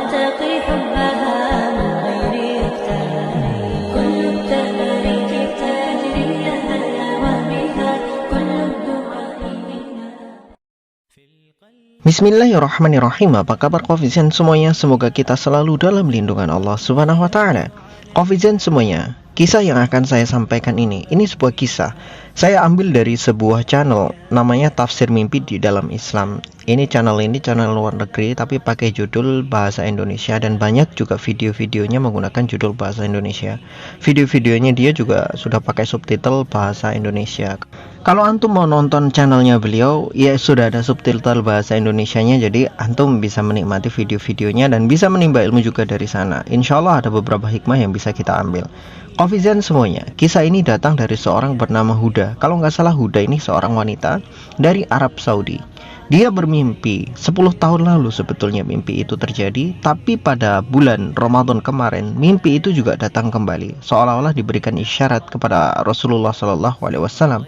وأعتقي حبها من غير اختياري كل التباريك تجري لها الهوى بها كل الدعاء منا. Bismillahirrahmanirrahim. Apa kabar Covizen semuanya? Semoga kita selalu dalam lindungan Allah Subhanahu wa taala. Covizen semuanya, kisah yang akan saya sampaikan ini sebuah kisah. Saya ambil dari sebuah channel namanya Tafsir Mimpi di dalam Islam. Ini channel luar negeri tapi pakai judul bahasa Indonesia dan banyak juga video-videonya menggunakan judul bahasa Indonesia. Video-videonya dia juga sudah pakai subtitle bahasa Indonesia. Kalau antum mau nonton channelnya beliau, ya sudah ada subtitle bahasa Indonesianya, jadi antum bisa menikmati video-videonya dan bisa menimba ilmu juga dari sana. Insya Allah ada beberapa hikmah yang bisa kita ambil. Covizen semuanya, kisah ini datang dari seorang bernama Huda. Kalau nggak salah Huda ini seorang wanita dari Arab Saudi. Dia bermimpi 10 tahun lalu sebetulnya mimpi itu terjadi, tapi pada bulan Ramadan kemarin mimpi itu juga datang kembali, seolah-olah diberikan isyarat kepada Rasulullah SAW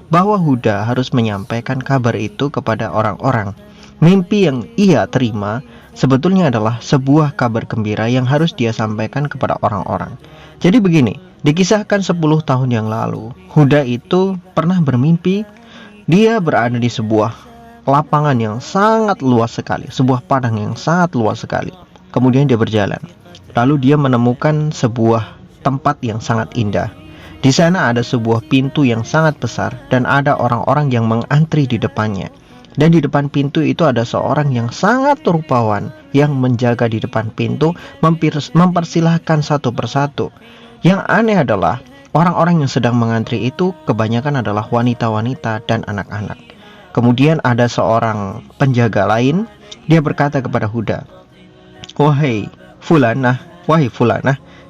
bahwa Huda harus menyampaikan kabar itu kepada orang-orang. Mimpi yang ia terima sebetulnya adalah sebuah kabar gembira yang harus dia sampaikan kepada orang-orang. Jadi begini, dikisahkan 10 tahun yang lalu, Huda itu pernah bermimpi dia berada di sebuah lapangan yang sangat luas sekali, sebuah padang yang sangat luas sekali. Kemudian dia berjalan, lalu dia menemukan sebuah tempat yang sangat indah. Di sana ada sebuah pintu yang sangat besar dan ada orang-orang yang mengantri di depannya. Dan di depan pintu itu ada seorang yang sangat rupawan yang menjaga di depan pintu, mempersilahkan satu persatu. Yang aneh adalah orang-orang yang sedang mengantri itu kebanyakan adalah wanita-wanita dan anak-anak. Kemudian ada seorang penjaga lain, dia berkata kepada Huda, wahai fulanah,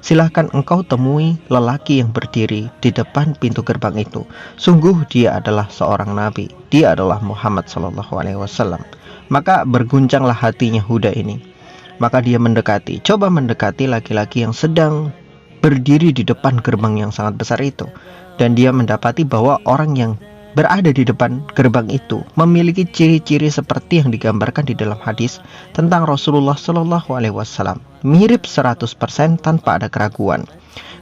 silahkan engkau temui lelaki yang berdiri di depan pintu gerbang itu. Sungguh dia adalah seorang nabi, dia adalah Muhammad SAW. Maka berguncanglah hatinya Huda ini. Maka dia coba mendekati laki-laki yang sedang berdiri di depan gerbang yang sangat besar itu. Dan dia mendapati bahwa orang yang berada di depan gerbang itu memiliki ciri-ciri seperti yang digambarkan di dalam hadis tentang Rasulullah SAW, mirip 100% tanpa ada keraguan.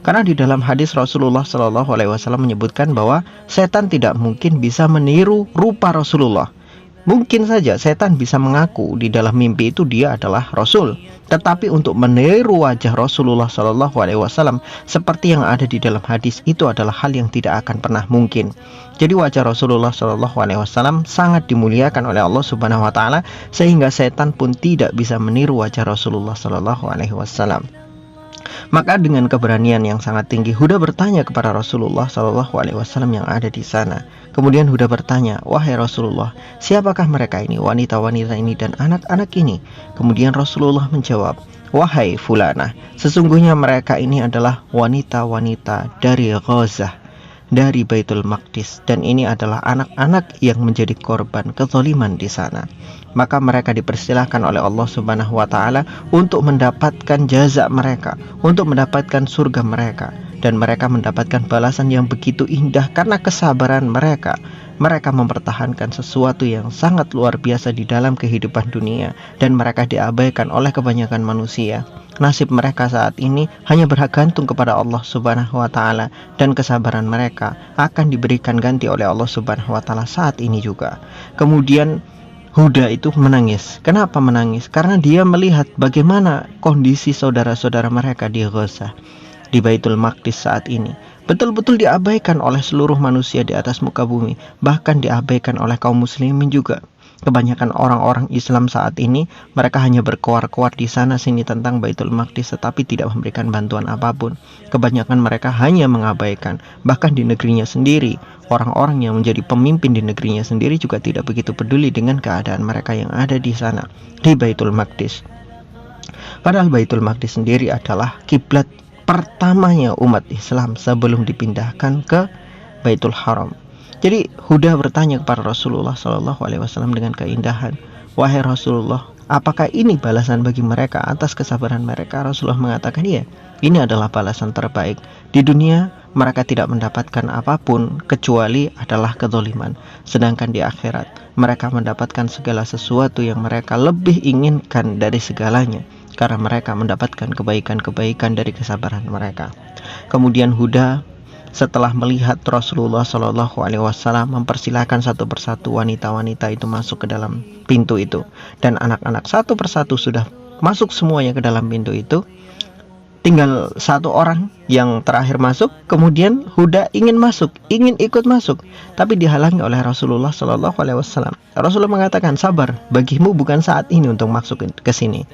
Karena di dalam hadis Rasulullah SAW menyebutkan bahwa setan tidak mungkin bisa meniru rupa Rasulullah. Mungkin saja setan bisa mengaku di dalam mimpi itu dia adalah Rasul, tetapi untuk meniru wajah Rasulullah SAW seperti yang ada di dalam hadis itu adalah hal yang tidak akan pernah mungkin. Jadi wajah Rasulullah SAW sangat dimuliakan oleh Allah Subhanahu Wa Taala sehingga setan pun tidak bisa meniru wajah Rasulullah SAW. Maka dengan keberanian yang sangat tinggi Huda bertanya kepada Rasulullah SAW yang ada di sana. Kemudian Huda bertanya, wahai Rasulullah, siapakah mereka ini, wanita-wanita ini dan anak-anak ini? Kemudian Rasulullah menjawab, wahai fulanah, sesungguhnya mereka ini adalah wanita-wanita dari Ghazah, dari Baitul Maqdis, dan ini adalah anak-anak yang menjadi korban kezaliman di sana. Maka mereka dipersilahkan oleh Allah Subhanahu wa taala untuk mendapatkan jaza mereka, untuk mendapatkan surga mereka, dan mereka mendapatkan balasan yang begitu indah karena kesabaran mereka. Mereka mempertahankan sesuatu yang sangat luar biasa di dalam kehidupan dunia dan mereka diabaikan oleh kebanyakan manusia. Nasib mereka saat ini hanya bergantung kepada Allah Subhanahu wa taala dan kesabaran mereka akan diberikan ganti oleh Allah Subhanahu wa taala saat ini juga. Kemudian Huda itu menangis. Kenapa menangis? Karena dia melihat bagaimana kondisi saudara-saudara mereka di Gaza, di Baitul Maqdis saat ini. Betul-betul diabaikan oleh seluruh manusia di atas muka bumi, bahkan diabaikan oleh kaum muslimin juga. Kebanyakan orang-orang Islam saat ini mereka hanya berkoar-koar di sana sini tentang Baitul Maqdis tetapi tidak memberikan bantuan apapun. Kebanyakan mereka hanya mengabaikan. Bahkan di negerinya sendiri, orang-orang yang menjadi pemimpin di negerinya sendiri juga tidak begitu peduli dengan keadaan mereka yang ada di sana, di Baitul Maqdis. Padahal Baitul Maqdis sendiri adalah kiblat pertamanya umat Islam sebelum dipindahkan ke Baitul Haram. Jadi Huda bertanya kepada Rasulullah SAW dengan keindahan, wahai Rasulullah, apakah ini balasan bagi mereka atas kesabaran mereka? Rasulullah mengatakan, iya, ini adalah balasan terbaik. Di dunia mereka tidak mendapatkan apapun kecuali adalah kezaliman. Sedangkan di akhirat mereka mendapatkan segala sesuatu yang mereka lebih inginkan dari segalanya. karena mereka mendapatkan kebaikan-kebaikan dari kesabaran mereka. Kemudian Huda setelah melihat Rasulullah Shallallahu Alaihi Wasallam mempersilahkan satu persatu wanita-wanita itu masuk ke dalam pintu itu, dan anak-anak satu persatu sudah masuk semuanya ke dalam pintu itu. Tinggal satu orang yang terakhir masuk. Kemudian Huda ingin masuk, ingin ikut masuk, tapi dihalangi oleh Rasulullah Shallallahu Alaihi Wasallam. Rasulullah mengatakan, sabar, bagimu bukan saat ini untuk masuk ke sini.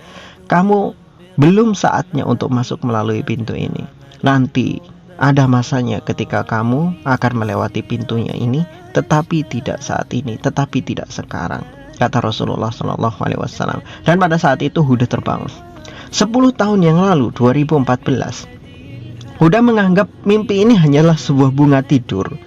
Kamu belum saatnya untuk masuk melalui pintu ini. Nanti ada masanya ketika kamu akan melewati pintunya ini, tetapi tidak saat ini, tetapi tidak sekarang, kata Rasulullah Shallallahu Alaihi Wasallam. Dan pada saat itu Huda terbangun. 10 tahun yang lalu, 2014, Huda menganggap mimpi ini hanyalah sebuah bunga tidur,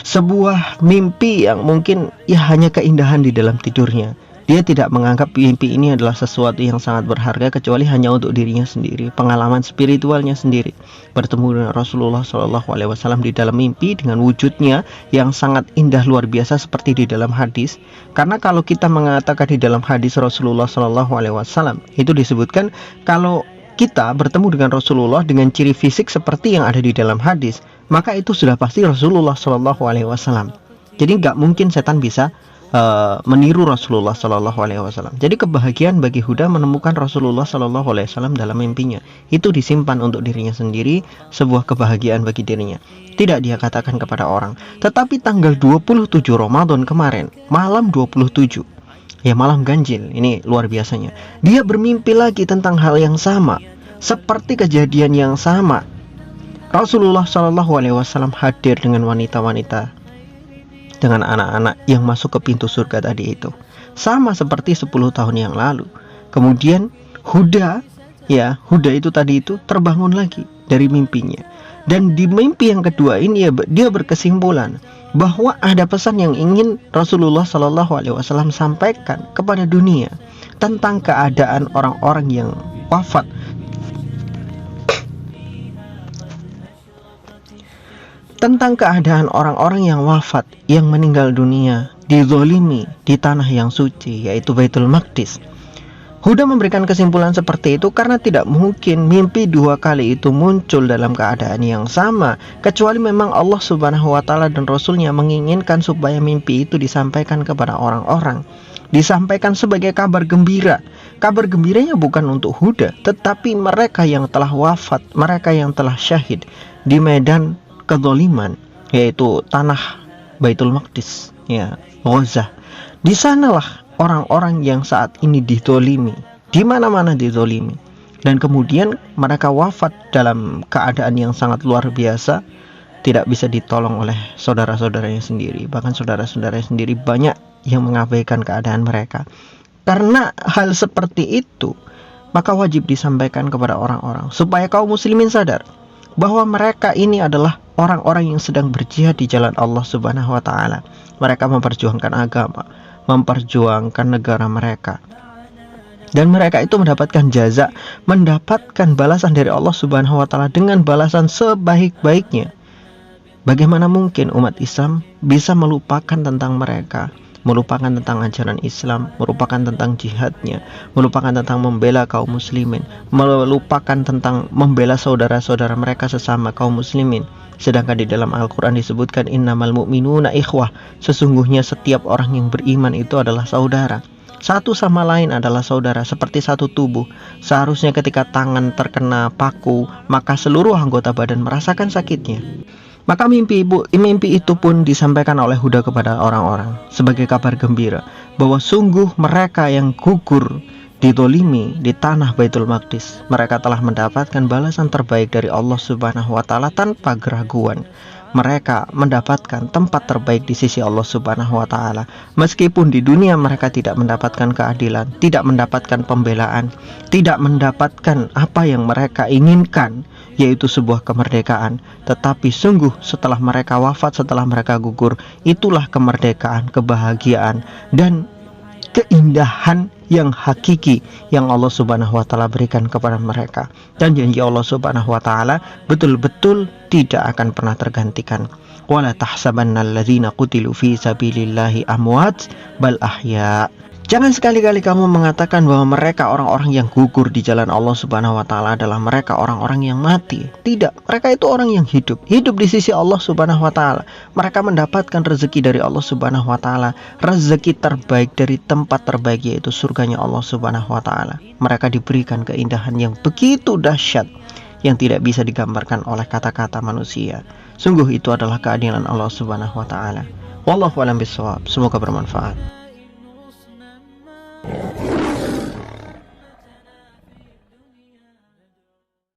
sebuah mimpi yang mungkin ya hanya keindahan di dalam tidurnya. Dia tidak menganggap mimpi ini adalah sesuatu yang sangat berharga kecuali hanya untuk dirinya sendiri, pengalaman spiritualnya sendiri. Bertemu dengan Rasulullah Shallallahu Alaihi Wasallam di dalam mimpi dengan wujudnya yang sangat indah luar biasa seperti di dalam hadis. Karena kalau kita mengatakan di dalam hadis Rasulullah Shallallahu Alaihi Wasallam itu disebutkan kalau kita bertemu dengan Rasulullah dengan ciri fisik seperti yang ada di dalam hadis, maka itu sudah pasti Rasulullah Shallallahu Alaihi Wasallam. Jadi nggak mungkin setan bisa meniru Rasulullah Shallallahu Alaihi Wasallam. Jadi kebahagiaan bagi Huda menemukan Rasulullah Shallallahu Alaihi Wasallam dalam mimpinya. Itu disimpan untuk dirinya sendiri, sebuah kebahagiaan bagi dirinya. Tidak dia katakan kepada orang. Tetapi tanggal 27 Ramadan kemarin, malam 27, ya malam ganjil, ini luar biasanya. Dia bermimpi lagi tentang hal yang sama, seperti kejadian yang sama. Rasulullah Shallallahu Alaihi Wasallam hadir dengan wanita-wanita, dengan anak-anak yang masuk ke pintu surga tadi itu, sama seperti 10 tahun yang lalu. Kemudian Huda itu tadi itu terbangun lagi dari mimpinya. Dan di mimpi yang kedua ini dia berkesimpulan bahwa ada pesan yang ingin Rasulullah Shallallahu Alaihi Wasallam sampaikan kepada dunia tentang keadaan orang-orang yang wafat, tentang keadaan orang-orang yang wafat, yang meninggal dunia, dizolimi di tanah yang suci, yaitu Baitul Maqdis. Huda memberikan kesimpulan seperti itu karena tidak mungkin mimpi 2 kali itu muncul dalam keadaan yang sama, kecuali memang Allah Subhanahu wa Ta'ala dan Rasulnya menginginkan supaya mimpi itu disampaikan kepada orang-orang, disampaikan sebagai kabar gembira. Kabar gembiranya bukan untuk Huda, tetapi mereka yang telah wafat, mereka yang telah syahid di medan kezaliman, yaitu tanah Baitul Maqdis, ya, Gaza. Di sanalah orang-orang yang saat ini dizolimi, di mana-mana dizolimi, dan kemudian mereka wafat dalam keadaan yang sangat luar biasa, tidak bisa ditolong oleh saudara-saudaranya sendiri. Bahkan saudara-saudaranya sendiri banyak yang mengabaikan keadaan mereka. Karena hal seperti itu, maka wajib disampaikan kepada orang-orang supaya kaum muslimin sadar bahwa mereka ini adalah orang-orang yang sedang berjihad di jalan Allah Subhanahu wa Ta'ala. Mereka memperjuangkan agama, memperjuangkan negara mereka, dan mereka itu mendapatkan jaza, mendapatkan balasan dari Allah Subhanahu wa Ta'ala dengan balasan sebaik-baiknya. Bagaimana mungkin umat Islam bisa melupakan tentang mereka, melupakan tentang ajaran Islam, melupakan tentang jihadnya, melupakan tentang membela kaum muslimin, melupakan tentang membela saudara-saudara mereka sesama kaum muslimin. Sedangkan di dalam Al-Quran disebutkan innamal mu'minuna ikhwah, sesungguhnya setiap orang yang beriman itu adalah saudara. Satu sama lain adalah saudara, seperti satu tubuh. Seharusnya ketika tangan terkena paku, maka seluruh anggota badan merasakan sakitnya. Maka mimpi itu pun disampaikan oleh Huda kepada orang-orang sebagai kabar gembira bahwa sungguh mereka yang gugur dizolimi di tanah Baitul Maqdis, mereka telah mendapatkan balasan terbaik dari Allah Subhanahu wa Ta'ala tanpa keraguan. Mereka mendapatkan tempat terbaik di sisi Allah Subhanahu wa Ta'ala. Meskipun di dunia mereka tidak mendapatkan keadilan, tidak mendapatkan pembelaan, tidak mendapatkan apa yang mereka inginkan, yaitu sebuah kemerdekaan. Tetapi sungguh setelah mereka wafat, setelah mereka gugur, itulah kemerdekaan, kebahagiaan, dan keindahan yang hakiki yang Allah Subhanahu wa Ta'ala berikan kepada mereka. Dan janji Allah Subhanahu wa Ta'ala betul-betul tidak akan pernah tergantikan. Wala tahsabanna alladzina qutilu fi sabilillahi amwat bal ahya. Jangan sekali-kali kamu mengatakan bahwa mereka orang-orang yang gugur di jalan Allah Subhanahu wa taala adalah mereka orang-orang yang mati. Tidak, mereka itu orang yang hidup di sisi Allah Subhanahu wa taala. Mereka mendapatkan rezeki dari Allah Subhanahu wa taala, rezeki terbaik dari tempat terbaik, yaitu surganya Allah Subhanahu wa taala. Mereka diberikan keindahan yang begitu dahsyat yang tidak bisa digambarkan oleh kata-kata manusia. Sungguh itu adalah keadilan Allah Subhanahu wa taala. Wallahu a'lam bishawab. Semoga bermanfaat.